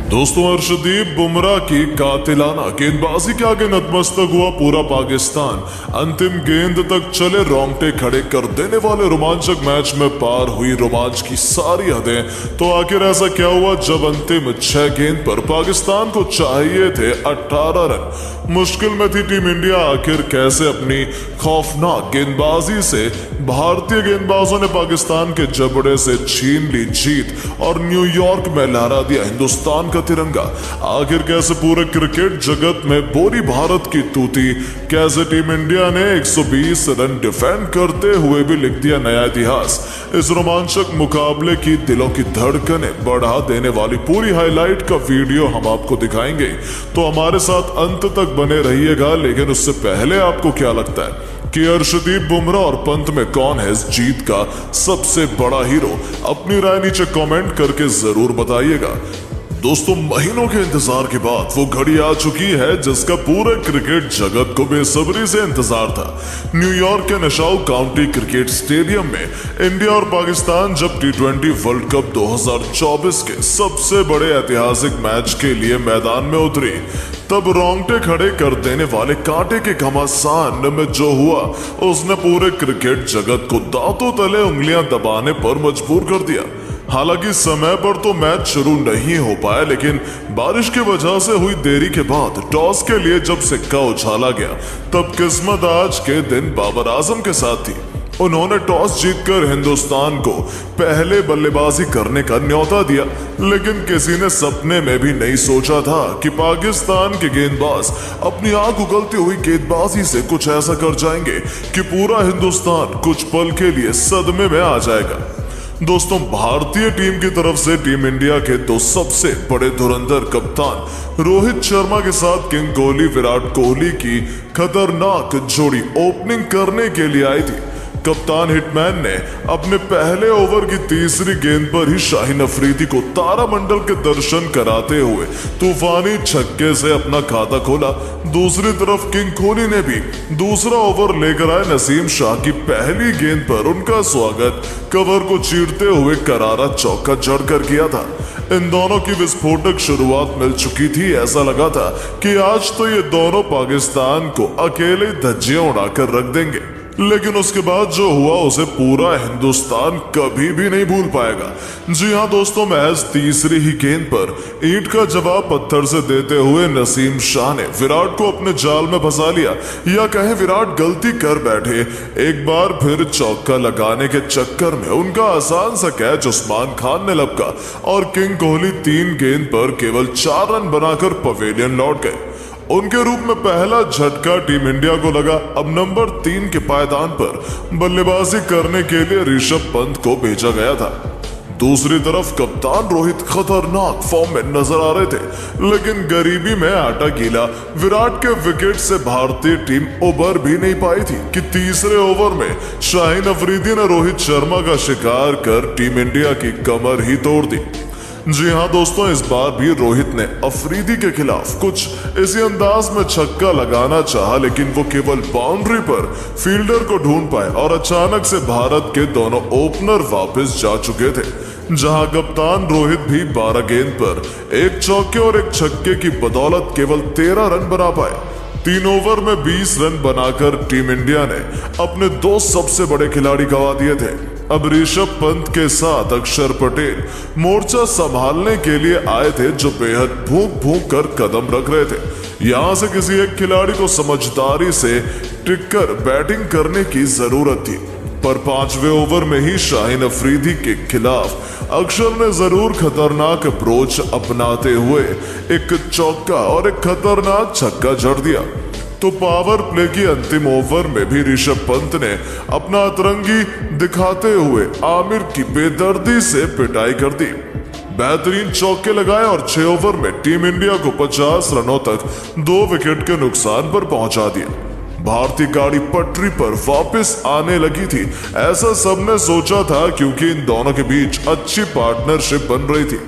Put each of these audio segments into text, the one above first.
दोस्तों, अर्शदीप बुमराह की कातिलाना गेंदबाजी के आगे नतमस्तक हुआ पूरा पाकिस्तान। अंतिम गेंद तक चले रोंगटे खड़े कर देने वाले रोमांचक मैच में पार हुई रोमांच की सारी हदें। तो आखिर ऐसा क्या हुआ जब अंतिम 6 गेंद पर पाकिस्तान को चाहिए थे 18 रन। मुश्किल में थी टीम इंडिया। आखिर कैसे अपनी खौफनाक गेंदबाजी से भारतीय गेंदबाजों ने पाकिस्तान के जबड़े से छीन ली जीत और न्यूयॉर्क में लहरा दिया हिंदुस्तान का तिरंगा। आखिर कैसे पूरे क्रिकेट जगत में बोली भारत की तूती। कैसे टीम इंडिया ने 120 रन डिफेंड करते हुए भी लिख दिया नया इतिहास। इस रोमांचक मुकाबले की दिलों की धड़कनें बढ़ा देने वाली पूरी हाईलाइट का वीडियो हम आपको दिखाएंगे, तो हमारे साथ अंत तक बने रहिएगा। लेकिन उससे पहले आपको क्या लगता है कि अर्शदीप बुमराह और पंत में कौन है इस जीत का सबसे बड़ा हीरो? अपनी राय नीचे कमेंट करके जरूर बताइएगा। दोस्तों, महीनों के इंतजार के बाद वो घड़ी आ चुकी है जिसका पूरे क्रिकेट जगत को बेसब्री से इंतजार था। न्यूयॉर्क के नशाउ काउंटी क्रिकेट स्टेडियम में इंडिया और पाकिस्तान जब T20 वर्ल्ड कप 2024 के सबसे बड़े ऐतिहासिक मैच के लिए मैदान में उतरी, तब रोंगटे खड़े कर देने वाले कांटे के घमासान में जो हुआ उसने पूरे क्रिकेट जगत को दांतों तले उंगलियां दबाने पर मजबूर कर दिया। हालांकि समय पर तो मैच शुरू नहीं हो पाया, लेकिन बारिश की वजह से हुई देरी के बाद टॉस के लिए जब सिक्का उछाला गया, तब किस्मत आज के दिन बाबर आजम के साथ थी। उन्होंने टॉस जीतकर हिंदुस्तान को पहले बल्लेबाजी करने का न्योता दिया, लेकिन किसी ने सपने में भी नहीं सोचा था कि पाकिस्तान के गेंदबाज अपनी आंख उगलती हुई गेंदबाजी से कुछ ऐसा कर जाएंगे कि पूरा हिंदुस्तान कुछ पल के लिए सदमे में आ जाएगा। दोस्तों, भारतीय टीम की तरफ से टीम इंडिया के 2 सबसे बड़े धुरंधर कप्तान रोहित शर्मा के साथ किंग कोहली विराट कोहली की खतरनाक जोड़ी ओपनिंग करने के लिए आई थी। कप्तान हिटमैन ने अपने पहले ओवर की तीसरी गेंद पर ही शाहीन अफरीदी को तारामंडल के दर्शन कराते हुए तूफानी छक्के से अपना खाता खोला। दूसरी तरफ किंग कोहली ने भी दूसरा ओवर लेकर आए नसीम शाह की पहली गेंद पर उनका स्वागत कवर को चीरते हुए करारा चौका जड़कर किया था। इन दोनों की विस्फोटक शुरुआत मिल चुकी थी। ऐसा लगा था कि आज तो ये दोनों पाकिस्तान को अकेले धज्जियां उड़ाकर रख देंगे, लेकिन उसके बाद जो हुआ उसे पूरा हिंदुस्तान कभी भी नहीं भूल पाएगा। जी हां दोस्तों, महज तीसरी ही गेंद पर ईंट का जवाब पत्थर से देते हुए नसीम शाह ने विराट को अपने जाल में फंसा लिया, या कहें विराट गलती कर बैठे। एक बार फिर चौका लगाने के चक्कर में उनका आसान सा कैच उस्मान खान ने लपका और किंग कोहली 3 गेंद पर केवल 4 रन बनाकर पवेलियन लौट गए। उनके रूप में पहला झटका टीम इंडिया को लगा। अब नंबर 3 के पायदान पर बल्लेबाजी करने के लिए ऋषभ पंत को भेजा गया था। दूसरी तरफ कप्तान रोहित खतरनाक फॉर्म में नजर आ रहे थे, लेकिन गरीबी में आटा गीला विराट के विकेट से भारतीय टीम उबर भी नहीं पाई थी कि तीसरे ओवर में शाहीन अफरीदी ने रोहित शर्मा का शिकार कर टीम इंडिया की कमर ही तोड़ दी। जी हां दोस्तों, इस बार भी रोहित ने अफरीदी के खिलाफ कुछ इसी अंदाज में छक्का लगाना चाहा, लेकिन वो केवल बाउंड्री पर फील्डर को ढूंढ पाए और अचानक से भारत के दोनों ओपनर वापस जा चुके थे। जहां कप्तान रोहित भी 12 गेंद पर 1 चौके और 1 छक्के की बदौलत केवल 13 रन बना पाए। 3 ओवर में 20 रन बनाकर टीम इंडिया ने अपने 2 सबसे बड़े खिलाड़ी गंवा दिए थे। अब ऋषभ पंत के साथ अक्षर पटेल मोर्चा संभालने के लिए आए थे, जो बेहद भूख भूख कर कदम रख रहे थे। यहां से किसी एक खिलाड़ी को समझदारी से टिककर बैटिंग करने की जरूरत थी, पर 5वें ओवर में ही शाहीन अफरीदी के खिलाफ अक्षर ने जरूर खतरनाक अप्रोच अपनाते हुए 1 चौका और 1 खतरनाक छक्का जड़ दिया। तो पावर प्ले की अंतिम ओवर में भी ऋषभ पंत ने अपना अतरंगी दिखाते हुए आमिर की बेदर्दी से पिटाई कर दी। बेहतरीन चौके लगाए और 6 ओवर में टीम इंडिया को 50 रनों तक 2 विकेट के नुकसान पर पहुंचा दिया। भारतीय गाड़ी पटरी पर वापस आने लगी थी, ऐसा सबने सोचा था, क्योंकि इन दोनों के बीच अच्छी पार्टनरशिप बन रही थी।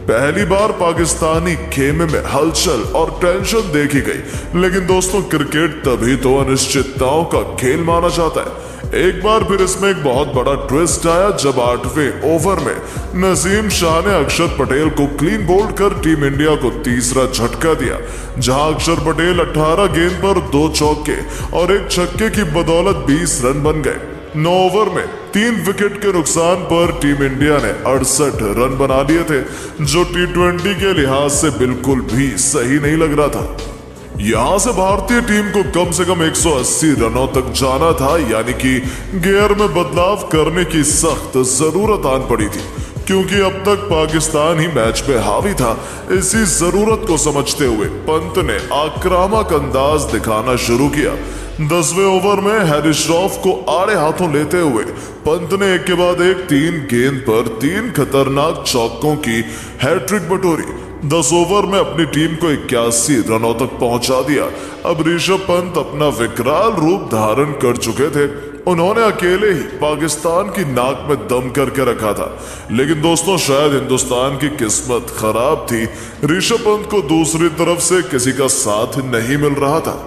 पहली बार पाकिस्तानी खेमे में हलचल और टेंशन देखी गई, लेकिन दोस्तों, क्रिकेट तभी तो अनिश्चितताओं का खेल माना जाता है। एक बार फिर इसमें एक बहुत बड़ा ट्विस्ट आया जब 8वें ओवर में नसीम शाह ने अक्षर पटेल को क्लीन बोल्ड कर टीम इंडिया को तीसरा झटका दिया, जहां अक्षर पटेल 18 गेंद पर 2 चौके और 1 छक्के की बदौलत 20 रन बन गए। 9 ओवर में 3 विकेट के नुकसान पर टीम इंडिया ने 68 रन बना लिए थे, जो T20 के लिहाज से बिल्कुल भी सही नहीं लग रहा था। यहां से भारतीय टीम को कम से कम 180 रनों तक जाना था, यानी कि गियर में बदलाव करने की सख्त जरूरत आन पड़ी थी, क्योंकि अब तक पाकिस्तान ही मैच में हावी था। इसी जरूरत को समझते हुए पंत ने आक्रामक अंदाज दिखाना शुरू किया। 10वें ओवर में हैरिस श्रॉफ को आड़े हाथों लेते हुए पंत ने एक के बाद एक 3 गेंद पर 3 खतरनाक चौकों की हैट्रिक बटोरी। 10 ओवर में अपनी टीम को 81 रनों तक पहुंचा दिया। अब ऋषभ पंत अपना विकराल रूप धारण कर चुके थे। उन्होंने अकेले ही पाकिस्तान की नाक में दम करके रखा था। लेकिन दोस्तों, शायद हिंदुस्तान की किस्मत खराब थी। ऋषभ पंत को दूसरी तरफ से किसी का साथ नहीं मिल रहा था।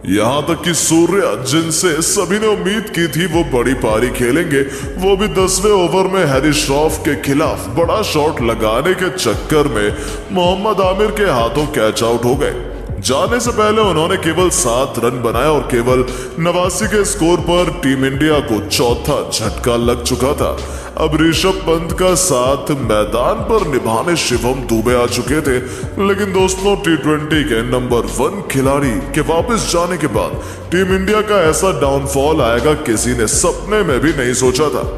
यहां तक कि सूर्या, जिनसे सभी ने उम्मीद की थी वो बड़ी पारी खेलेंगे, वो भी 10वें ओवर में हैरिस श्रॉफ के खिलाफ बड़ा शॉट लगाने के चक्कर में मोहम्मद आमिर के हाथों कैच आउट हो गए। जाने से पहले उन्होंने केवल 7 रन बनाए और केवल 89 के स्कोर पर टीम इंडिया को चौथा झटका लग चुका था। अब ऋषभ पंत का साथ मैदान पर निभाने शिवम दुबे आ चुके थे। लेकिन दोस्तों, T20 के नंबर 1 खिलाड़ी के वापस जाने के बाद टीम इंडिया का ऐसा डाउनफॉल आएगा किसी ने सपने में भी नहीं सोचा था।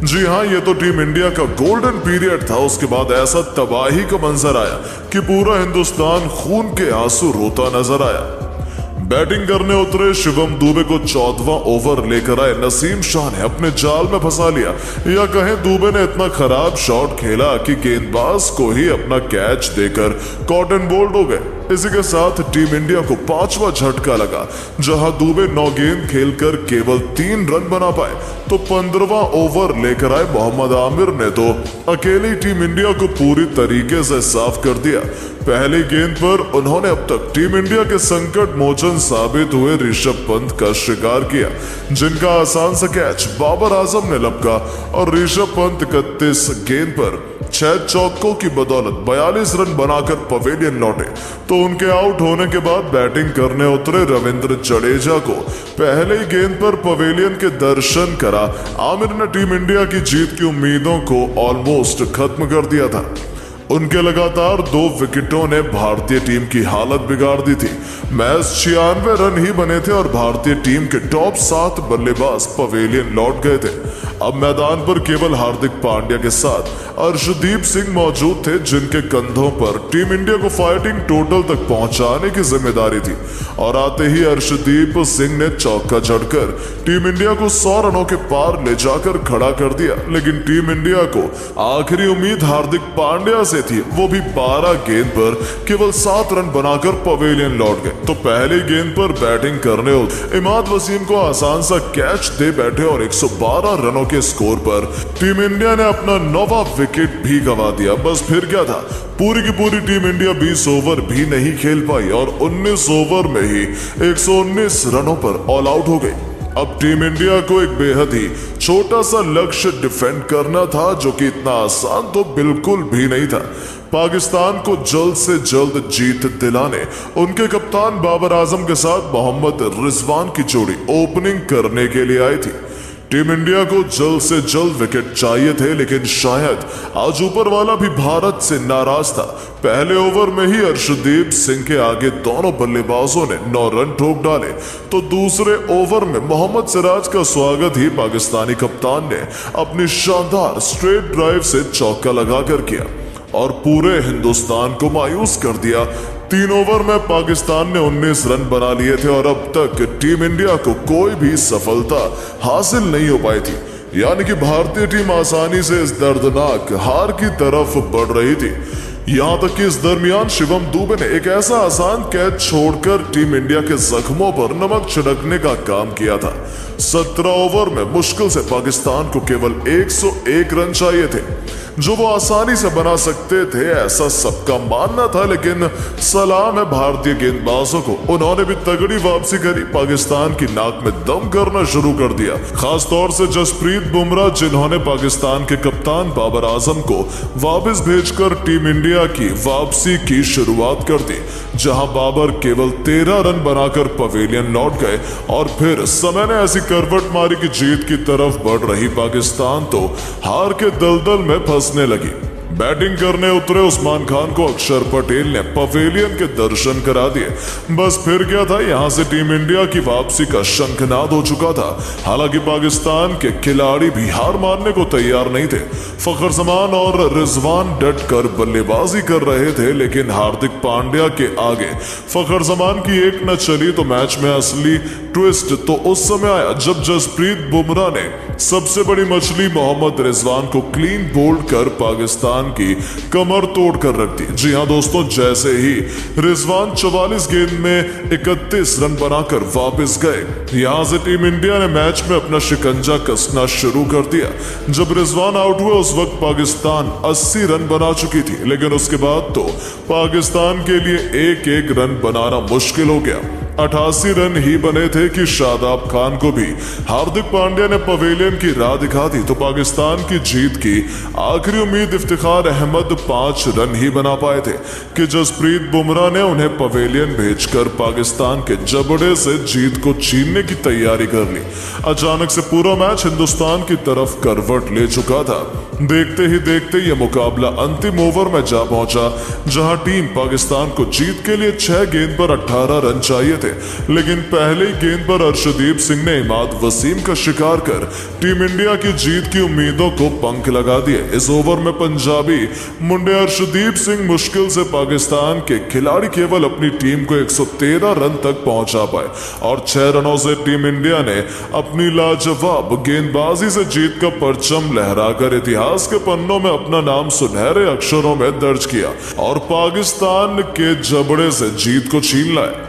जी हाँ, ये तो टीम इंडिया का गोल्डन पीरियड था। उसके बाद ऐसा तबाही का मंजर आया कि पूरा हिंदुस्तान खून के आंसू रोता नजर आया। बैटिंग करने उतरे शिवम दुबे को 14वां ओवर लेकर आए नसीम शाह ने अपने जाल में फंसा लिया, या कहें दुबे ने इतना खराब शॉट खेला कि गेंदबाज को ही अपना कैच देकर कॉटन बोल्ड हो गए। इसी के साथ टीम इंडिया को 5वां झटका लगा, जहां दुबे 9 गेंद खेलकर केवल 3 रन बना पाए, तो 15वां ओवर लेकर आए मोहम्मद आमिर ने तो अकेली टीम इंडिया को पूरी तरीके से साफ कर दिया। पहली गेंद पर उन्होंने अब तक टीम इंडिया के संकट मोचन साबित हुए ऋषभ पंत का शिकार किया, जिनका आसान सा कैच बाबर आजम ने लपका और ऋषभ पंत 31 गेंद पर 6 चौकों की बदौलत 42 रन बनाकर पवेलियन लौटे। तो उनके आउट होने के बाद बैटिंग करने उतरे रविंद्र जडेजा को पहले ही गेंद पर पवेलियन के दर्शन करा आमिर ने टीम इंडिया की जीत की उम्मीदों को ऑलमोस्ट खत्म कर दिया था। उनके लगातार 2 विकेटों ने भारतीय टीम की हालत बिगाड़ दी थी। मैच 96 रन ही बने थे और भारतीय टीम के टॉप 7 बल्लेबाज पवेलियन लौट गए थे। अब मैदान पर केवल हार्दिक पांड्या के साथ अर्शदीप सिंह मौजूद थे, जिनके कंधों पर टीम इंडिया को फाइटिंग टोटल तक पहुंचाने की जिम्मेदारी थी। और आते ही अर्शदीप सिंह ने चौका जड़कर टीम इंडिया को 100 रनों के पार ले जाकर खड़ा कर दिया। लेकिन टीम इंडिया को आखिरी उम्मीद हार्दिक पांड्या से थी, वो भी 12 गेंद पर केवल 7 रन बनाकर पवेलियन लौट गए। तो पहली गेंद पर बैटिंग करने इमाद वसीम को आसान सा कैच दे बैठे और 112 रनों के स्कोर पर टीम इंडिया ने अपना 9वां विकेट भी गंवा दिया। बस फिर क्या था, पूरी की पूरी टीम इंडिया 20 ओवर भी नहीं खेल पाई और 19 ओवर में ही 119 रनों पर ऑल आउट हो गई। अब टीम इंडिया को एक बेहद ही छोटा सा लक्ष्य डिफेंड करना था, जो कि इतना आसान तो बिल्कुल भी नहीं था। पाकिस्तान को जल्द से जल्द जीत दिलाने उनके कप्तान बाबर आजम के साथ मोहम्मद रिजवान की जोड़ी ओपनिंग करने के लिए आई थी। टीम इंडिया को जल्द से जल्द विकेट चाहिए थे, लेकिन शायद आज ऊपर वाला भी भारत से नाराज था। पहले ओवर में ही अर्शदीप सिंह के आगे दोनों बल्लेबाजों ने 9 रन ठोक डाले, तो दूसरे ओवर में मोहम्मद सिराज का स्वागत ही पाकिस्तानी कप्तान ने अपनी शानदार स्ट्रेट ड्राइव से चौका लगाकर किया और पूरे हिंदुस्तान को मायूस कर दिया। 3 ओवर में पाकिस्तान ने 19 रन बना लिए थे और अब तक टीम इंडिया को कोई भी सफलता हासिल नहीं हो पाई थी, यानी कि भारतीय टीम आसानी से इस दर्दनाक हार की तरफ बढ़ रही थी। यहां तक कि इस दरमियान शिवम दुबे ने एक ऐसा आसान कैच छोड़कर टीम इंडिया के जख्मों पर नमक छिड़कने का काम किया था। 17 ओवर में मुश्किल से पाकिस्तान को केवल 101 रन चाहिए थे, जो वो आसानी से बना सकते थे, ऐसा सबका मानना था। लेकिन सलाम है भारतीय गेंदबाजों को, उन्होंने भी तगड़ी वापसी करी, पाकिस्तान की नाक में दम करना शुरू कर दिया। खास तौर से जसप्रीत बुमराह, जिन्होंने पाकिस्तान के कप्तान बाबर आजम को वापस भेजकर टीम इंडिया की वापसी की शुरुआत कर दी, जहां बाबर केवल 13 रन बनाकर पवेलियन लौट गए। और फिर समय ने ऐसी करवट मारी कि जीत की तरफ बढ़ रही पाकिस्तान तो हार के दलदल में फंसने लगी। बैटिंग करने उतरे उस्मान खान को अक्षर पटेल ने पवेलियन के दर्शन करा दिए। बस फिर क्या था, यहां से टीम इंडिया की वापसी का शंखनाद हो चुका था। हालांकि पाकिस्तान के खिलाड़ी भी हार मानने को तैयार नहीं थे। फखर जमान और रिजवान डट कर बल्लेबाजी कर रहे थे, लेकिन हार्दिक पांड्या के आगे फखर जमान की एक न चली तो मैच में असली ट्विस्ट तो उस समय आया जब जसप्रीत बुमराह ने सबसे बड़ी मछली मोहम्मद रिजवान को क्लीन बोल्ड कर पाकिस्तान की कमर तोड़ कर रख दी। जी हां दोस्तों, जैसे ही रिजवान 44 गेंद में 31 रन बनाकर वापस गए, यहां से टीम इंडिया ने मैच में अपना शिकंजा कसना शुरू कर दिया। जब रिजवान आउट हुए उस वक्त पाकिस्तान 80 रन बना चुकी थी, लेकिन उसके बाद तो पाकिस्तान के लिए एक एक रन बनाना मुश्किल हो गया। 88 रन ही बने थे कि शादाब खान को भी हार्दिक पांड्या ने पवेलियन की राह दिखा दी, तो पाकिस्तान की जीत की आखिरी उम्मीद इफ्तिखार अहमद 5 रन ही बना पाए थे कि जसप्रीत बुमराह ने उन्हें पवेलियन भेजकर पाकिस्तान के जबड़े से जीत को छीनने की तैयारी कर ली। अचानक से पूरा मैच हिंदुस्तान की तरफ करवट ले चुका था। देखते ही देखते यह मुकाबला अंतिम ओवर में जा पहुंचा, जहां टीम पाकिस्तान को जीत के लिए 6 गेंद पर 18 रन चाहिए थे। लेकिन पहले ही गेंद पर अर्शदीप सिंह ने इमाद वसीम का शिकार कर टीम इंडिया की जीत की उम्मीदों को पंख लगा दिए। इस ओवर में पंजाबी मुंडे अर्शदीप सिंह मुश्किल से पाकिस्तान के खिलाड़ी केवल अपनी टीम को 113 रन तक पहुंचा पाए और 6 रनों से टीम इंडिया ने अपनी लाजवाब गेंदबाजी से जीत का परचम लहराकर इतिहास के पन्नों में अपना नाम सुनहरे अक्षरों में दर्ज किया और पाकिस्तान के जबड़े से जीत को छीन लाए।